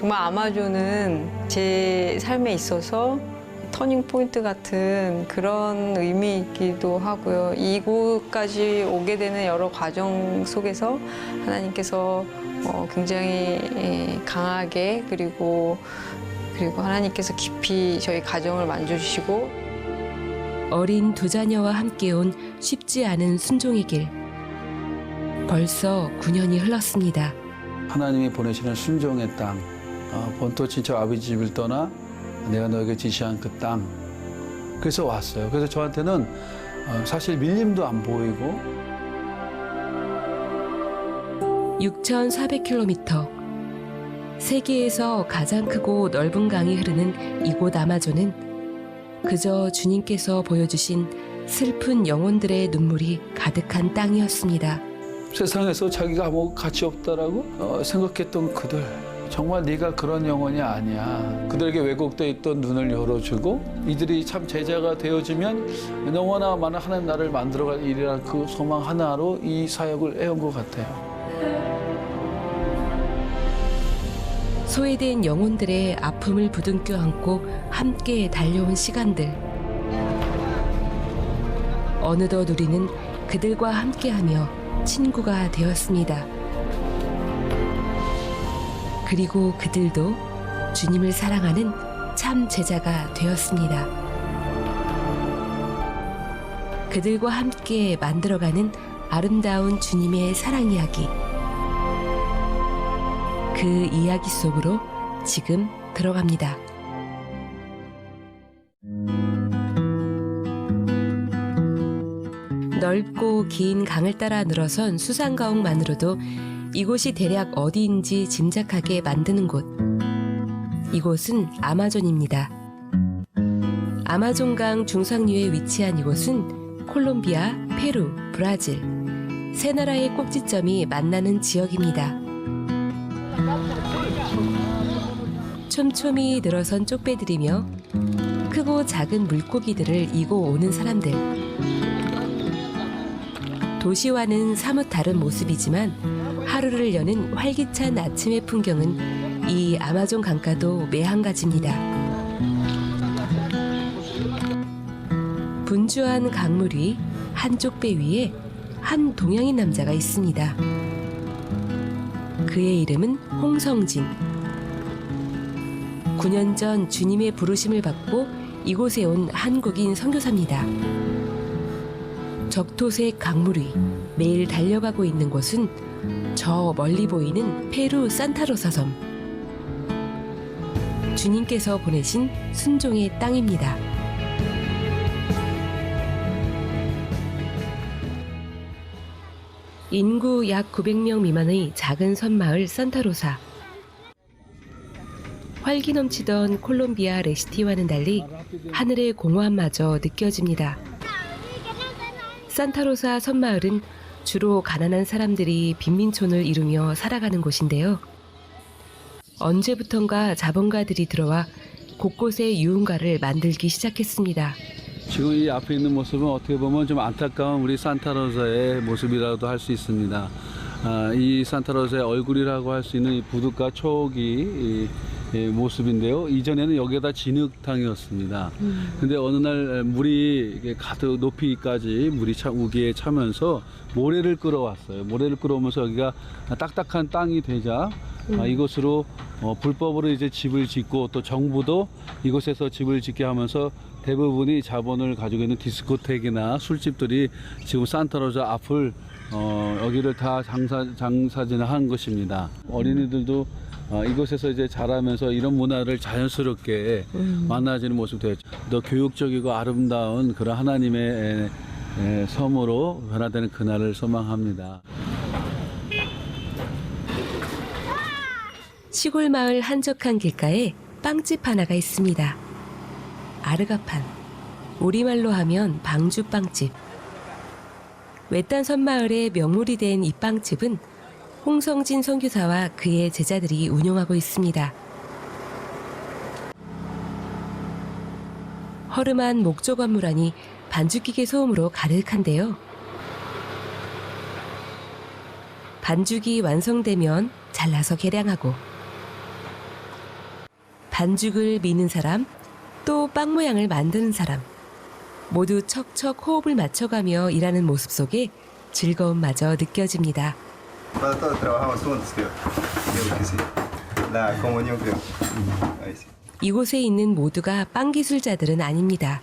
정말 아마존은 제 삶에 있어서 터닝 포인트 같은 그런 의미이기도 하고요. 이곳까지 오게 되는 여러 과정 속에서 하나님께서 굉장히 강하게 그리고 하나님께서 깊이 저희 가정을 만져주시고 어린 두 자녀와 함께 온 쉽지 않은 순종의 길. 벌써 9년이 흘렀습니다. 하나님이 보내시는 순종의 땅, 본토 친척 아버지 집을 떠나 내가 너에게 지시한 그 땅. 그래서 왔어요. 그래서 저한테는 사실 밀림도 안 보이고 6,400km. 세계에서 가장 크고 넓은 강이 흐르는 이곳 아마존은 그저 주님께서 보여주신 슬픈 영혼들의 눈물이 가득한 땅이었습니다. 세상에서 자기가 아무 가치 없다라고 생각했던 그들, 정말 네가 그런 영혼이 아니야. 그들에게 왜곡되어 있던 눈을 열어주고 이들이 참 제자가 되어지면 너무나 많은 하나님 나라를 만들어갈 일이라는 그 소망 하나로 이 사역을 해온 것 같아요. 소외된 영혼들의 아픔을 부둥켜 안고 함께 달려온 시간들. 어느덧 우리는 그들과 함께하며 친구가 되었습니다. 그리고 그들도 주님을 사랑하는 참 제자가 되었습니다. 그들과 함께 만들어가는 아름다운 주님의 사랑 이야기. 그 이야기 속으로 지금 들어갑니다. 넓고 긴 강을 따라 늘어선 수상가옥만으로도 이곳이 대략 어디인지 짐작하게 만드는 곳. 이곳은 아마존입니다. 아마존강 중상류에 위치한 이곳은 콜롬비아, 페루, 브라질 세 나라의 꼭지점이 만나는 지역입니다. 촘촘히 늘어선 쪽배들이며 크고 작은 물고기들을 이고 오는 사람들. 도시와는 사뭇 다른 모습이지만 하루를 여는 활기찬 아침의 풍경은 이 아마존 강가도 매한가지입니다. 분주한 강물 위 한쪽 배 위에 한 동양인 남자가 있습니다. 그의 이름은 홍성진. 9년 전 주님의 부르심을 받고 이곳에 온 한국인 선교사입니다. 적토색 강물 위 매일 달려가고 있는 곳은 저 멀리 보이는 페루 산타로사 섬. 주님께서 보내신 순종의 땅입니다. 인구 약 900명 미만의 작은 섬마을 산타로사. 활기 넘치던 콜롬비아 레시티와는 달리 하늘의 공허함마저 느껴집니다. 산타로사 섬마을은 주로 가난한 사람들이 빈민촌을 이루며 살아가는 곳인데요. 언제부턴가 자본가들이 들어와 곳곳에 유흥가를 만들기 시작했습니다. 지금 이 앞에 있는 모습은 어떻게 보면 좀 안타까운 우리 산타로사의 모습이라고도 할 수 있습니다. 이 산타로사의 얼굴이라고 할 수 있는 이 부둣가 초기 모습인데요. 이전에는 여기에다 진흙탕이었습니다. 근데 어느 날 물이 가득 높이까지 물이 우기에 차면서 모래를 끌어왔어요. 모래를 끌어오면서 여기가 딱딱한 땅이 되자 이곳으로 불법으로 이제 집을 짓고 또 정부도 이곳에서 집을 짓게 하면서 대부분이 자본을 가지고 있는 디스코텍이나 술집들이 지금 산타로사 앞을 여기를 다 장사진을 한 것입니다. 어린이들도 이곳에서 이제 자라면서 이런 문화를 자연스럽게 만나지는 모습이 되었죠. 더 교육적이고 아름다운 그런 하나님의 섬으로 변화되는 그날을 소망합니다. 시골 마을 한적한 길가에 빵집 하나가 있습니다. 아르가판, 우리말로 하면 방주빵집. 외딴 섬마을의 명물이 된 이 빵집은 홍성진 선교사와 그의 제자들이 운영하고 있습니다. 허름한 목조 건물 안이 반죽기계 소음으로 가득한데요. 반죽이 완성되면 잘라서 계량하고 반죽을 미는 사람, 또 빵 모양을 만드는 사람. 모두 척척 호흡을 맞춰가며 일하는 모습 속에 즐거움마저 느껴집니다. Para todos trabajamos juntos, creo. Creo que sí. La comunión, creo. Ahí sí. 이곳에 있는 모두가 빵 기술자들은 아닙니다.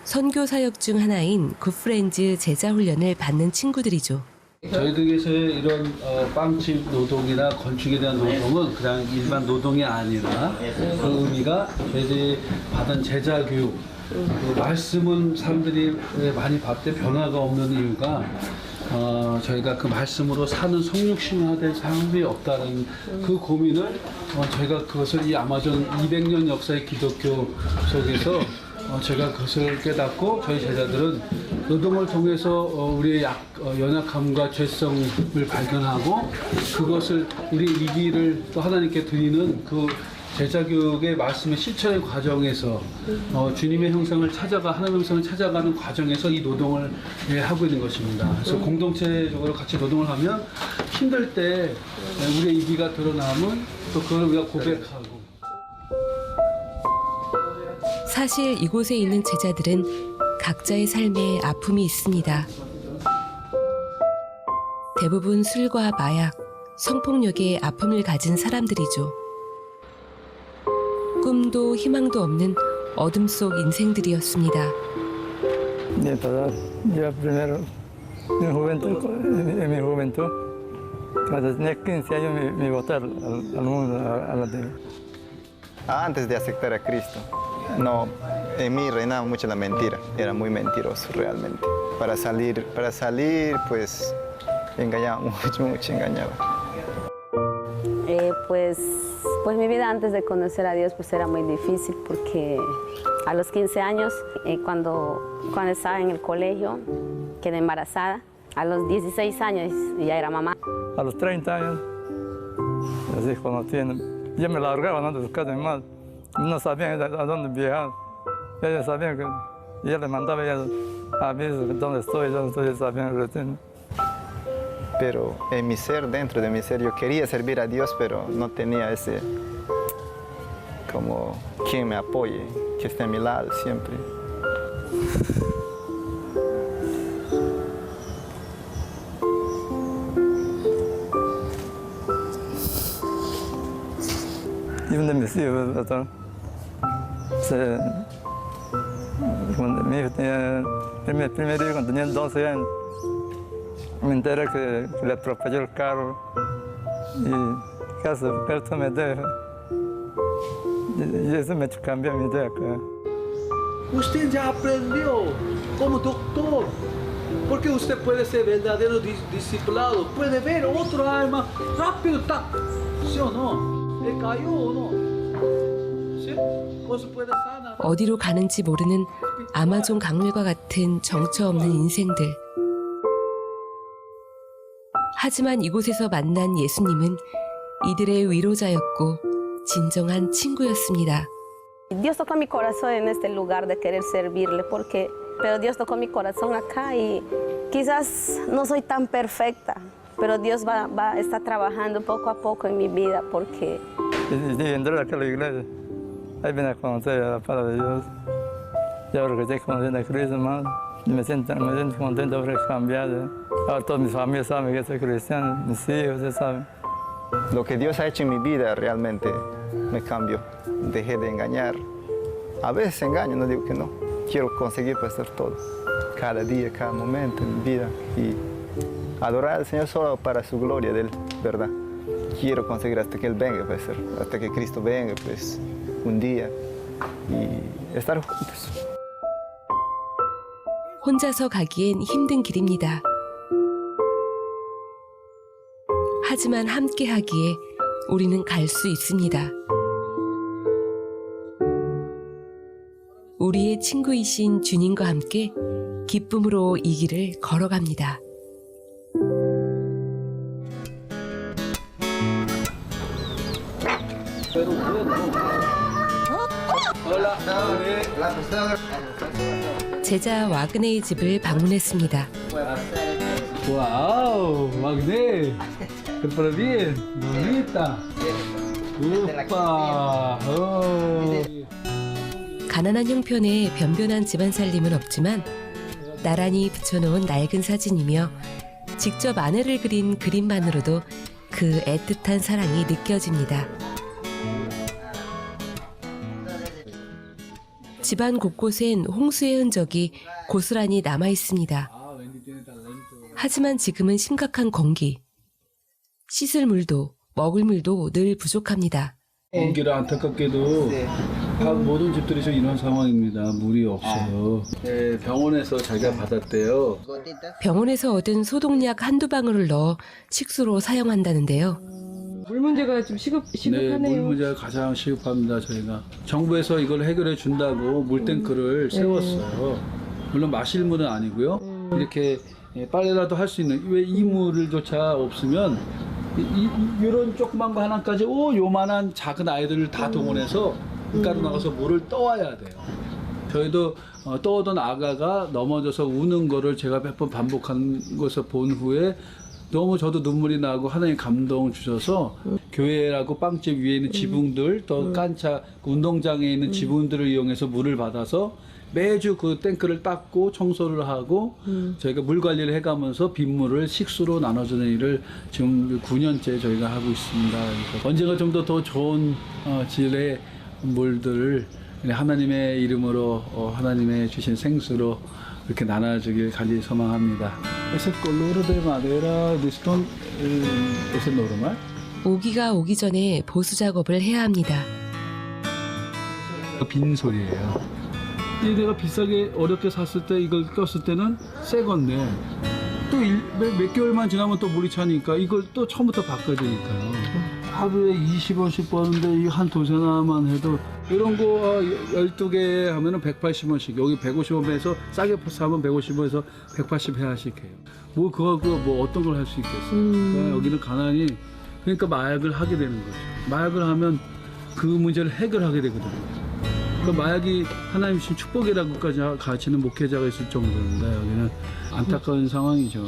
선교 사역 중 하나인 굿프렌즈 제자 훈련을 받는 친구들이죠. 저희들에서의 이런 빵집 노동이나 건축에 대한 노동은 그냥 일반 노동이 아니라 그 의미가 저희들이 받은 제자 교육, 그 말씀은 사람들이 많이 받되 변화가 없는 이유가 저희가 그 말씀으로 사는 성육신화된 사람이 없다는 그 고민을 저희가 그것을 이 아마존 200년 역사의 기독교 속에서 제가 그것을 깨닫고 저희 제자들은 노동을 통해서 우리의 연약함과 죄성을 발견하고 그것을 우리 이 길을 또 하나님께 드리는 그 제자교육의 말씀의 실천의 과정에서 주님의 형상을 찾아가 하나님의 형상을 찾아가는 과정에서 이 노동을 하고 있는 것입니다. 그래서 공동체적으로 같이 노동을 하면 힘들 때 우리의 이기가 드러나면 또 그걸 우리가 고백하고. 사실 이곳에 있는 제자들은 각자의 삶에 아픔이 있습니다. 대부분 술과 마약, 성폭력의 아픔을 가진 사람들이죠. 꿈도 희망도 없는 어둠 속 인생들이었습니다. Yo primero, en mi juventud, cuando tenía 15 años me boté al mundo, a la tierra. Antes de aceptar a Cristo, no, en mí reinaba mucho la mentira. Era muy mentiroso realmente. Para salir, pues engañaba mucho engañaba. Pues mi vida antes de conocer a Dios pues era muy difícil porque a los 15 años, cuando estaba en el colegio, quedé embarazada. A los 16 años ya era mamá. A los 30 años, los hijos no tienen. Yo me largaba ¿no? de buscar a mi madre. No sabían a dónde viajar. Ellos sabían que yo les mandaba avisos de dónde estoy, ellos sabían recién. Pero en mi ser, dentro de mi ser, yo quería servir a Dios, pero no tenía ese, como, quien me apoye, que esté a mi lado siempre. Y uno de mis hijos, cuando mi hijo tenía, el primer hijo, cuando tenía 12 años, me enteré que le atropelló el carro y casi esto me deja. Y eso me cambió mi idea. Usted ya aprendió como doctor, porque usted puede ser verdadero discipulado, puede ver otro alma rápido, ¿sí o no? ¿Le cayó o no? ¿Sí? Pues puede sanar. 어디로 가는지 모르는 아마존 강물과 같은 정처 없는 인생들. 하지만 이곳에서 만난 예수님은 이들의 위로자였고 진정한 친구였습니다. Dios tocó mi corazón en este lugar de querer servirle, pero Dios tocó mi corazón acá y quizás no soy tan perfecta, pero Dios está trabajando poco a poco en mi vida porque... Y entré aquí a la iglesia, ahí vine a conocer a la palabra de Dios. Y ahora que estoy conociendo a Cristo más, me siento contento de haber cambiado. Ahora toda mi familia sabe que soy cristiano, mis hijos ya saben. Lo que Dios ha hecho en mi vida realmente me cambió. Dejé de engañar. A veces engaño, no digo que no. Quiero conseguir pues, hacer todo. Cada día, cada momento en mi vida. Y adorar al Señor solo para su gloria de Él, ¿verdad? Quiero conseguir hasta que Él venga, pues, hasta que Cristo venga, pues, un día. Y estar juntos. 혼자서 가기엔 힘든 길입니다. 하지만 함께 하기에 우리는 갈 수 있습니다. 우리의 친구이신 주님과 함께 기쁨으로 이 길을 걸어갑니다. 제자 와그네의 집을 방문했습니다. Wow, Magde, pero bien, bonita. 오빠. 가난한 형편에 변변한 집안 살림은 없지만 나란히 붙여놓은 낡은 사진이며 직접 아내를 그린 그림만으로도 그 애틋한 사랑이 느껴집니다. 집안 곳곳엔 홍수의 흔적이 고스란히 남아 있습니다. 하지만 지금은 심각한 건기. 씻을 물도 먹을 물도 늘 부족합니다. 공기를 안타깝게도 모든 집들이 좀 이런 상황입니다. 물이 없어요. 네, 병원에서 자기가 받았대요. 병원에서 얻은 소독약 한두 방울을 넣어 식수로 사용한다는데요. 물 문제가 좀 네, 물 문제가 가장 시급합니다. 저희가 정부에서 이걸 해결해 준다고 물탱크를 세웠어요. 물론 마실 물은 아니고요. 이렇게 빨래라도 할 수 있는, 왜 이 물을조차 없으면 이런 조그만 거 하나까지 요만한 작은 아이들을 다 동원해서 물가로 나가서 물을 떠와야 돼요. 저희도 떠오던 아가가 넘어져서 우는 거를 제가 몇 번 반복한 것을 본 후에 너무 저도 눈물이 나고 하나님 감동 주셔서 교회라고 빵집 위에 있는 지붕들 또 깐차 운동장에 있는 지붕들을 이용해서 물을 받아서 매주 그 탱크를 닦고 청소를 하고 저희가 물 관리를 해가면서 빗물을 식수로 나눠주는 일을 지금 9년째 저희가 하고 있습니다. 그래서 언젠가 좀 더 좋은 질의 물들을 하나님의 이름으로 하나님의 주신 생수로 이렇게 나눠주길 간절히 소망합니다. Ese color de madera de stone es normal? 오기가 오기 전에 보수 작업을 해야 합니다. 빈 소리예요. 내가 비싸게 어렵게 샀을 때 이걸 꼈을 때는 새 건데 또 몇 개월만 지나면 또 물이 차니까 이걸 또 처음부터 바꿔야 되니까요. 하루에 20원씩 버는데 이 한 도세나만 해도 이런 거 12개 하면은 180원씩, 여기 150원 해서 싸게 사면 150원에서 180 해야씩 해요. 뭐 그거 뭐 어떤 걸 할 수 있겠어요. 그러니까 여기는 가난이, 그러니까 마약을 하게 되는 거죠. 마약을 하면 그 문제를 해결하게 되거든요. 그러니까 마약이 하나님 주신 축복이라고까지 가르치는 목회자가 있을 정도인데 여기는 안타까운 상황이죠.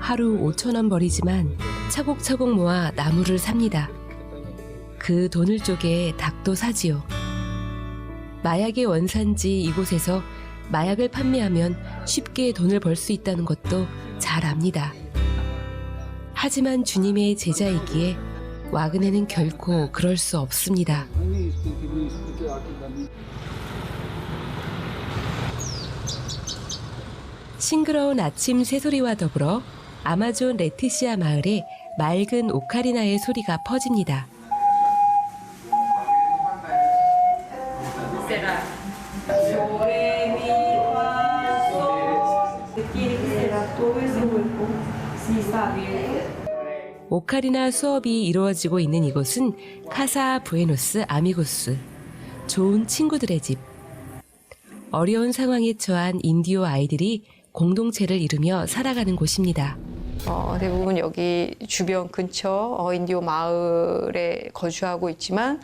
하루 5,000원 벌이지만 차곡차곡 모아 나무를 삽니다. 그 돈을 쪼개 닭도 사지요. 마약의 원산지 이곳에서 마약을 판매하면 쉽게 돈을 벌 수 있다는 것도 잘 압니다. 하지만 주님의 제자이기에 와그네는 결코 그럴 수 없습니다. 싱그러운 아침 새소리와 더불어 아마존 레티시아 마을에 맑은 오카리나의 소리가 퍼집니다. 오카리나 수업이 이루어지고 있는 이곳은 카사 부에노스 아미고스, 좋은 친구들의 집. 어려운 상황에 처한 인디오 아이들이 공동체를 이루며 살아가는 곳입니다. 대부분 여기 주변 근처 인디오 마을에 거주하고 있지만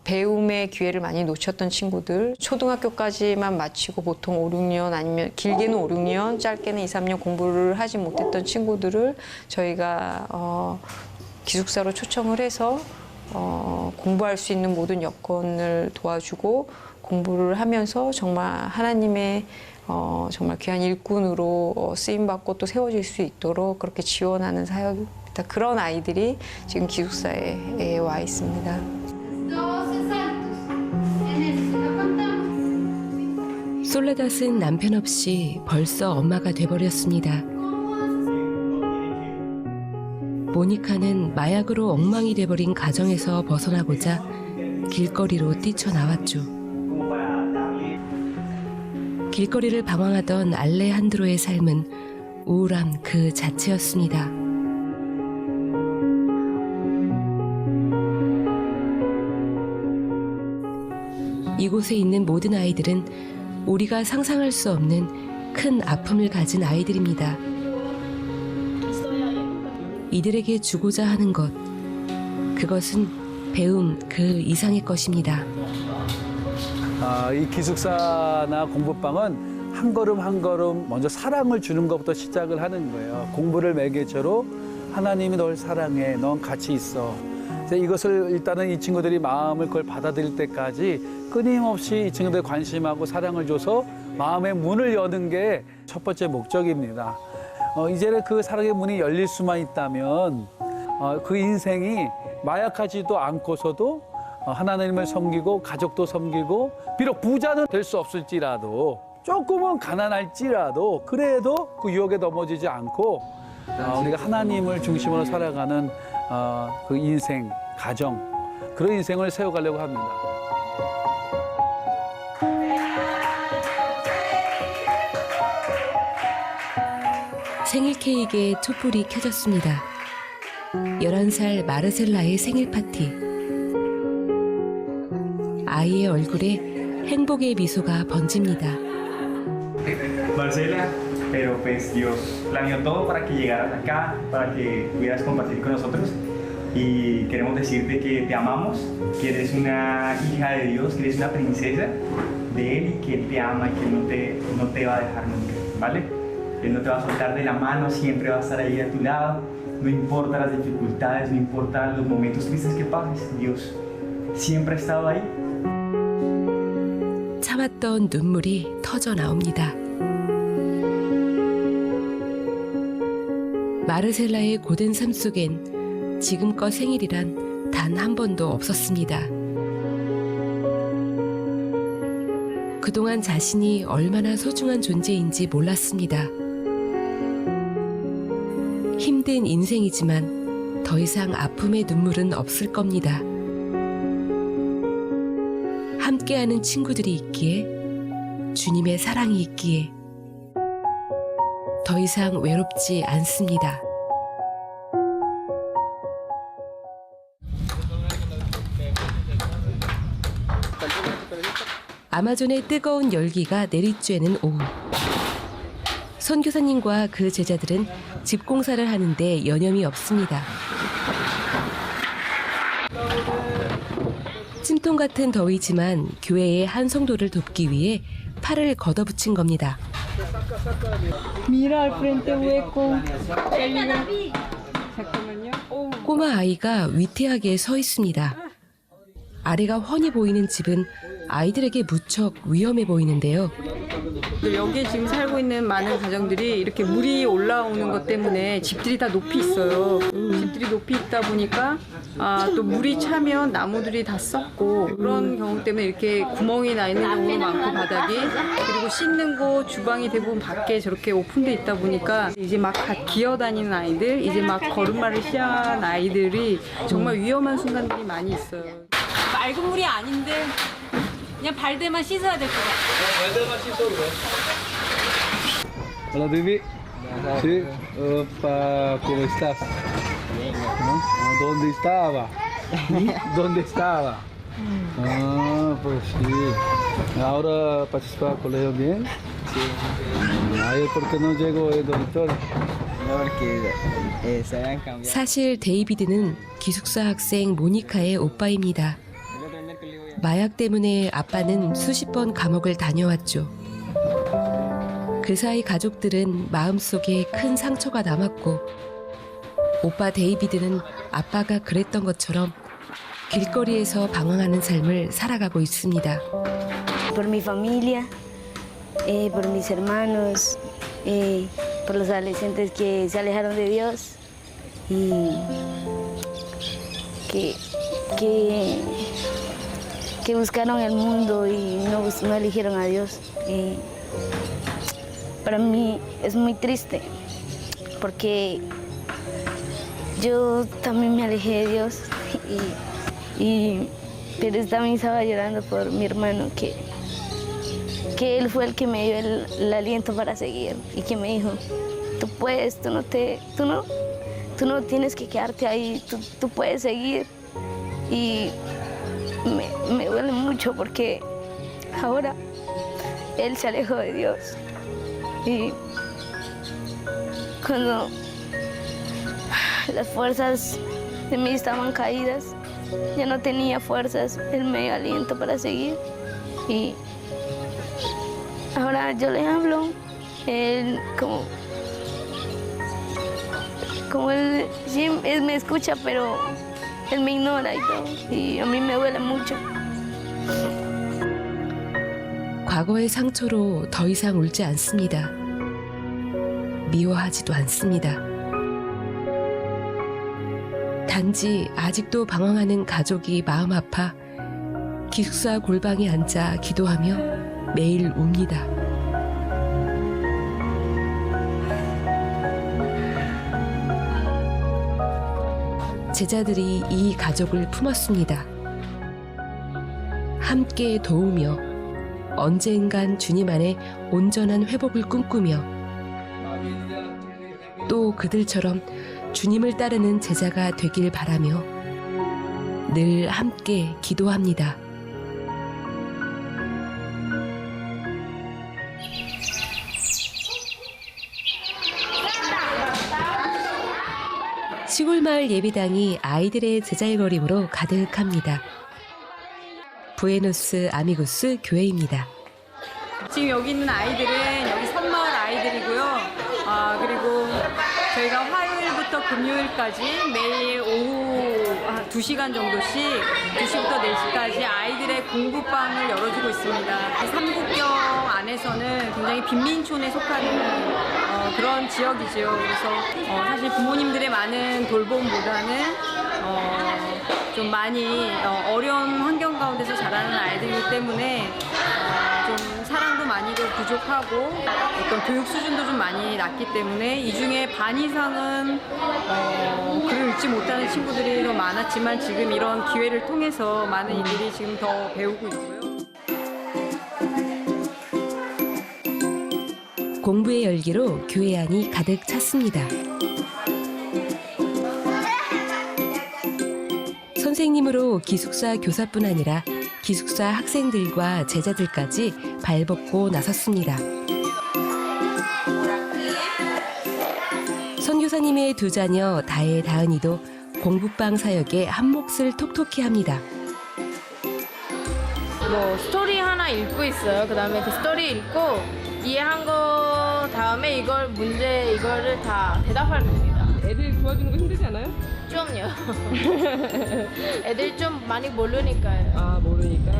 배움의 기회를 많이 놓쳤던 친구들, 초등학교까지만 마치고 보통 5, 6년 아니면 길게는 5, 6년, 짧게는 2, 3년 공부를 하지 못했던 친구들을 저희가 기숙사로 초청을 해서 공부할 수 있는 모든 여건을 도와주고 공부를 하면서 정말 하나님의 정말 귀한 일꾼으로 쓰임받고 또 세워질 수 있도록 그렇게 지원하는 사역입니다. 그런 아이들이 지금 기숙사에 와 있습니다. 솔레닷은 남편 없이 벌써 엄마가 돼버렸습니다. 모니카는 마약으로 엉망이 돼버린 가정에서 벗어나고자 길거리로 뛰쳐나왔죠. 길거리를 방황하던 알레한드로의 삶은 우울함 그 자체였습니다. 이곳에 있는 모든 아이들은 우리가 상상할 수 없는 큰 아픔을 가진 아이들입니다. 이들에게 주고자 하는 것, 그것은 배움 그 이상의 것입니다. 이 기숙사나 공부방은 한 걸음 한 걸음 먼저 사랑을 주는 것부터 시작을 하는 거예요. 공부를 매개체로 하나님이 널 사랑해. 넌 같이 있어. 그래서 이것을 일단은 이 친구들이 마음을 그걸 받아들일 때까지 끊임없이 이 친구들 관심하고 사랑을 줘서 마음의 문을 여는 게 첫 번째 목적입니다. 이제는 그 사랑의 문이 열릴 수만 있다면 그 인생이 마약하지도 않고서도 하나님을 섬기고 가족도 섬기고 비록 부자는 될 수 없을지라도 조금은 가난할지라도 그래도 그 유혹에 넘어지지 않고 우리가 하나님을 중심으로 살아가는 그 인생, 가정 그런 인생을 세워가려고 합니다. 생일 케이크에 촛불이 켜졌습니다. 11살 마르셀라의 생일 파티. 아이의 얼굴에 행복의 미소가 번집니다. Marcela, pero pues Dios planeó todo para que llegaras acá, para que pudieras compartir con nosotros y queremos decirte que te amamos, que eres una hija de Dios, que eres una princesa de Él y que Él te ama y que Él no te va a dejar nunca, ¿vale? Él no te va a soltar de la mano, siempre va a estar ahí a tu lado, no importa las dificultades, no importa los momentos tristes que pases, Dios siempre ha estado ahí. 참았던 눈물이 터져 나옵니다. 마르셀라의 고된 삶 속엔 지금껏 생일이란 단 한 번도 없었습니다. 그동안 자신이 얼마나 소중한 존재인지 몰랐습니다. 힘든 인생이지만 더 이상 아픔의 눈물은 없을 겁니다. 함께하는 친구들이 있기에, 주님의 사랑이 있기에 더 이상 외롭지 않습니다. 아마존의 뜨거운 열기가 내리쬐는 오후. 선교사님과 그 제자들은 집 공사를 하는데 여념이 없습니다. 찜통 같은 더위지만 교회의 한 성도를 돕기 위해 팔을 걷어붙인 겁니다. 꼬마 아이가 위태하게 서 있습니다. 아래가 훤히 보이는 집은 아이들에게 무척 위험해 보이는데요. 여기에 지금 살고 있는 많은 가정들이 이렇게 물이 올라오는 것 때문에 집들이 다 높이 있어요. 집들이 높이 있다 보니까 또 물이 차면 나무들이 다 썩고 그런 경우 때문에 이렇게 구멍이 나 있는 경우도 많고 바닥이 그리고 씻는 곳 주방이 대부분 밖에 저렇게 오픈돼 있다 보니까 이제 막 기어다니는 아이들 이제 막 걸음마를 시작한 아이들이 정말 위험한 순간들이 많이 있어요. 맑은 물이 아닌데 그냥 발대만 씻어야 될 것 같아요. Hola, Bibi. Sí. Opa, ¿cómo estás? ¿Dónde estaba? ¿Dónde estaba? Ah, pues sí. ¿Ahora participa al colegio bien? Sí. Ay, ¿por qué no llegó el doctor? 사실 데이비드는 기숙사 학생 모니카의 오빠입니다. 마약 때문에 아빠는 수십 번 감옥을 다녀왔죠. 그 사이 가족들은 마음속에 큰 상처가 남았고 오빠 데이비드는 아빠가 그랬던 것처럼 길거리에서 방황하는 삶을 살아가고 있습니다. Por mi familia, por mis hermanos, por los adolescentes que se alejaron de Dios y que buscaron el mundo y no eligieron a Dios. Para mí es muy triste porque yo también me alejé de Dios pero también estaba llorando por mi hermano que él fue el que me dio el aliento para seguir y que me dijo, tú puedes, tú no tienes que quedarte ahí, tú puedes seguir. Y me duele mucho porque ahora él se alejó de Dios. Y cuando las fuerzas de mí estaban caídas, ya no tenía fuerzas, él me dio aliento para seguir. Y ahora yo le hablo, él como como él, él me escucha, pero él me ignora y todo. Y a mí me duele mucho. 과거의 상처로 더 이상 울지 않습니다. 미워하지도 않습니다. 단지 아직도 방황하는 가족이 마음 아파 기숙사 골방에 앉아 기도하며 매일 웁니다. 제자들이 이 가족을 품었습니다. 함께 도우며 언젠간 주님 안에 온전한 회복을 꿈꾸며 또 그들처럼 주님을 따르는 제자가 되길 바라며 늘 함께 기도합니다. 시골 마을 예비당이 아이들의 제잘거림으로 가득합니다. 부에노스 아미구스 교회입니다. 지금 여기 있는 아이들은 여기 섬마을 아이들이고요. 그리고 저희가 화요일부터 금요일까지 매일 오후 2시간 정도씩 2시부터 4시까지 아이들의 공부방을 열어주고 있습니다. 삼국경 안에서는 굉장히 빈민촌에 속하는 그런 지역이죠. 그래서 사실 부모님들의 많은 돌봄보다는 좀 많이 어려운 환경 가운데서 자라는 아이들이기 때문에 좀 사랑도 많이 더 부족하고 어떤 교육 수준도 좀 많이 낮기 때문에 이 중에 반 이상은 글을 읽지 못하는 친구들이 더 많았지만 지금 이런 기회를 통해서 많은 이들이 지금 더 배우고 있고요. 공부의 열기로 교회 안이 가득 찼습니다. 선생님으로 기숙사 교사뿐 아니라 기숙사 학생들과 제자들까지 발벗고 나섰습니다. 선교사님의 두 자녀 다혜, 다은이도 공부방 사역에 한 몫을 톡톡히 합니다. 뭐 스토리 하나 읽고 있어요. 그다음에 그 스토리 읽고 이해한 거 다음에 이거를 다 대답할 겁니다. 애들 도와주는 거 힘들지 않아요? 좀요. 애들 좀 많이 모르니까요. 아, 모르니까.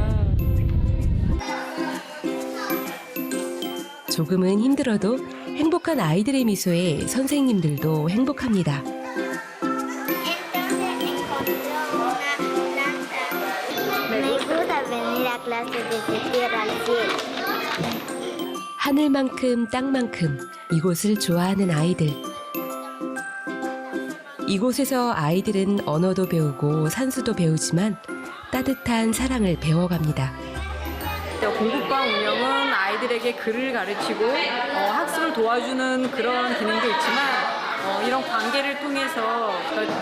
조금은 힘들어도 행복한 아이들의 미소에 선생님들도 행복합니다. 하늘만큼 땅만큼 이곳을 좋아하는 아이들. 이곳에서 아이들은 언어도 배우고 산수도 배우지만 따뜻한 사랑을 배워갑니다. 공부방 운영은 아이들에게 글을 가르치고 학습을 도와주는 그런 기능도 있지만 이런 관계를 통해서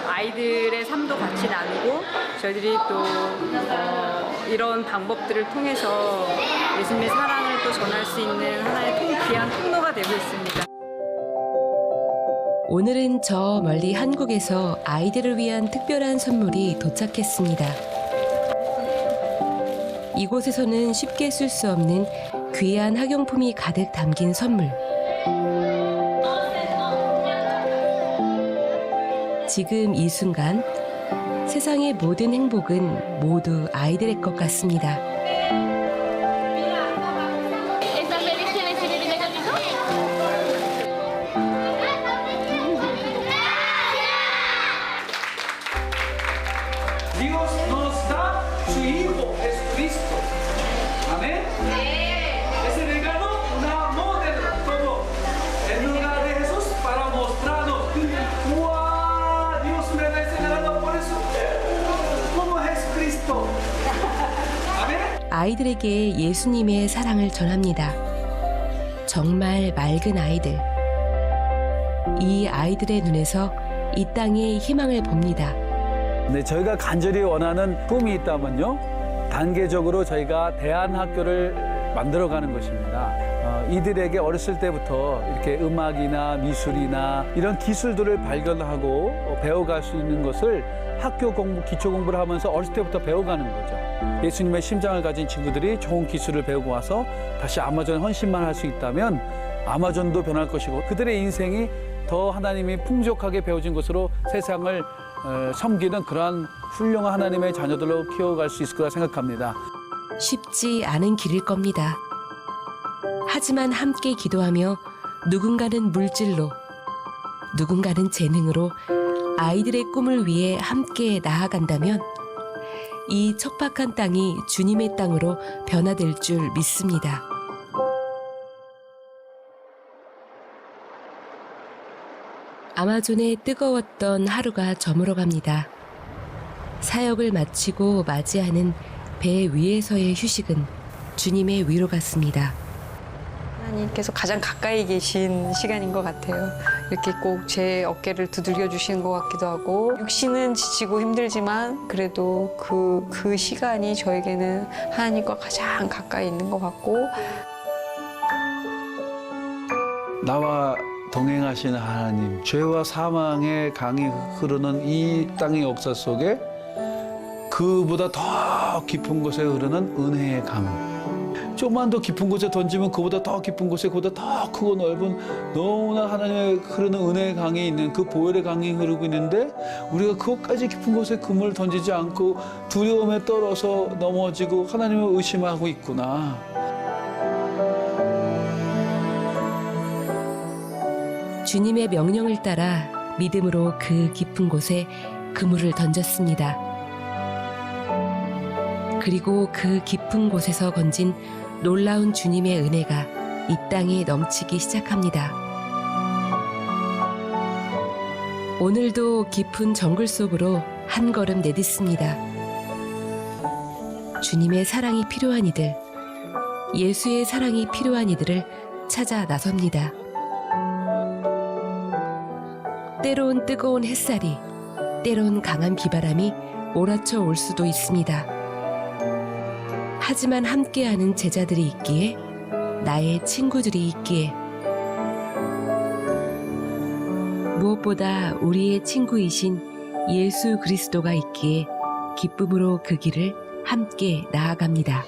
아이들의 삶도 같이 나누고 저희들이 또 이런 방법들을 통해서 예수님의 사랑을 또 전할 수 있는 하나의 귀한 통로가 되고 있습니다. 오늘은 저 멀리 한국에서 아이들을 위한 특별한 선물이 도착했습니다. 이곳에서는 쉽게 쓸 수 없는 귀한 학용품이 가득 담긴 선물. 지금 이 순간 세상의 모든 행복은 모두 아이들의 것 같습니다. Dios nos da su Hijo Jesucristo. Amén. Ese regalo, una modelo, todo en lugar de Jesús para mostrarnos. ¡Wow! Dios me da ese regalo por eso. Como Jesucristo. Amén. 아이들에게 예수님의 사랑을 전합니다. 정말 맑은 아이들. 이 아이들의 눈에서 이 땅에 희망을 봅니다. 네, 저희가 간절히 원하는 꿈이 있다면요, 단계적으로 저희가 대안학교를 만들어가는 것입니다. 이들에게 어렸을 때부터 이렇게 음악이나 미술이나 이런 기술들을 발견하고 배워갈 수 있는 것을 학교 공부, 기초 공부를 하면서 어렸을 때부터 배워가는 거죠. 예수님의 심장을 가진 친구들이 좋은 기술을 배우고 와서 다시 아마존 헌신만 할 수 있다면 아마존도 변할 것이고 그들의 인생이 더 하나님이 풍족하게 배워진 것으로 세상을 섬기는 그러한 훌륭한 하나님의 자녀들로 키워갈 수 있을 거라 생각합니다. 쉽지 않은 길일 겁니다. 하지만 함께 기도하며 누군가는 물질로, 누군가는 재능으로 아이들의 꿈을 위해 함께 나아간다면 이 척박한 땅이 주님의 땅으로 변화될 줄 믿습니다. 아마존의 뜨거웠던 하루가 저물어갑니다. 사역을 마치고 맞이하는 배 위에서의 휴식은 주님의 위로 같습니다. 하나님께서 가장 가까이 계신 시간인 것 같아요. 이렇게 꼭 제 어깨를 두들겨 주시는 것 같기도 하고 육신은 지치고 힘들지만 그래도 그 시간이 저에게는 하나님과 가장 가까이 있는 것 같고 나와 동행하시는 하나님, 죄와 사망의 강이 흐르는 이 땅의 역사 속에 그보다 더 깊은 곳에 흐르는 은혜의 강. 조금만 더 깊은 곳에 던지면 그보다 더 깊은 곳에 그보다 더 크고 넓은 너무나 하나님의 흐르는 은혜의 강이 있는 그 보혈의 강이 흐르고 있는데 우리가 그것까지 깊은 곳에 그물을 던지지 않고 두려움에 떨어서 넘어지고 하나님을 의심하고 있구나. 주님의 명령을 따라 믿음으로 그 깊은 곳에 그물을 던졌습니다. 그리고 그 깊은 곳에서 건진 놀라운 주님의 은혜가 이 땅에 넘치기 시작합니다. 오늘도 깊은 정글 속으로 한 걸음 내딛습니다. 주님의 사랑이 필요한 이들, 예수의 사랑이 필요한 이들을 찾아 나섭니다. 때론 뜨거운 햇살이, 때론 강한 비바람이 몰아쳐 올 수도 있습니다. 하지만 함께하는 제자들이 있기에, 나의 친구들이 있기에, 무엇보다 우리의 친구이신 예수 그리스도가 있기에 기쁨으로 그 길을 함께 나아갑니다.